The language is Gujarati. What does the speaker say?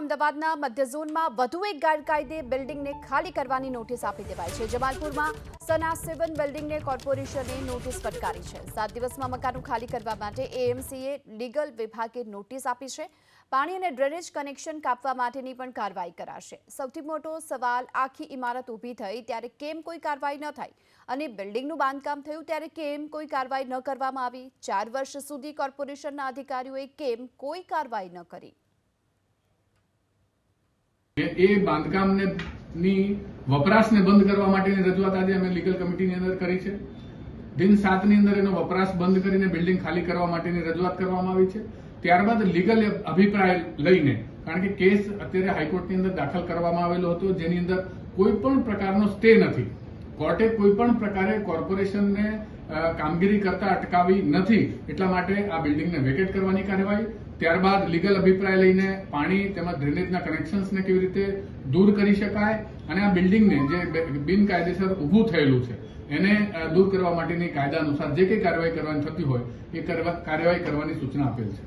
અમદાવાદના મધ્ય ઝોનમાં વધુ એક ગેરકાયદે બિલ્ડિંગને ખાલી કરવાની નોટિસ આપી દેવાઈ છે। જમાલપુરમાં સના 7 બિલ્ડિંગને કોર્પોરેશને નોટિસ ફટકારી છે। 7 દિવસમાં મકાનો ખાલી કરવા માટે એએમસીએ લીગલ વિભાગે નોટિસ આપી છે। પાણી અને ડ્રેનેજ કનેક્શન કાપવા માટેની પણ કાર્યવાહી કરાશે। સૌથી મોટો સવાલ આખી ઇમારત ઊભી થઈ ત્યારે કેમ કોઈ કાર્યવાહી ન થઈ અને બિલ્ડિંગનું બાંધકામ થયું ત્યારે કેમ કોઈ કાર્યવાહી ન કરવામાં આવી। 4 વર્ષ સુધી કોર્પોરેશનના અધિકારીઓએ કેમ કોઈ કાર્યવાહી ન કરી। એ બાંધકામની વપરાશને બંધ કરવા માટેની રજૂઆત આજે અમે લીગલ કમિટીની અંદર કરી છે। દિન 7 ની અંદર એનો વપરાશ બંધ કરીને બિલ્ડિંગ ખાલી કરવા માટેની રજૂઆત કરવામાં આવી છે। ત્યારબાદ લીગલ અભિપ્રાય લઈને, કારણ કે કેસ અત્યારે હાઈકોર્ટની અંદર દાખલ કરવામાં આવેલો હતો, જેની અંદર કોઈ પણ પ્રકારનો સ્ટે નથી। કોર્ટે કોઈ પણ પ્રકારે કોર્પોરેશનને કામગીરી કરતા અટકાવી નથી, એટલા માટે આ બિલ્ડિંગને વેકેટ કરવાની કાર્યવાહી, ત્યારબાદ લીગલ અભિપ્રાય લઈને પાણી તેમજ ડ્રેનેજના કનેક્શન્સને કેવી રીતે દૂર કરી શકાય અને આ બિલ્ડિંગને જે બિનકાયદેસર ઊભું થયેલું છે એને દૂર કરવા માટેની કાયદા અનુસાર જે કંઈ કાર્યવાહી કરવાની થતી હોય એ કાર્યવાહી કરવાની સૂચના આપેલ છે।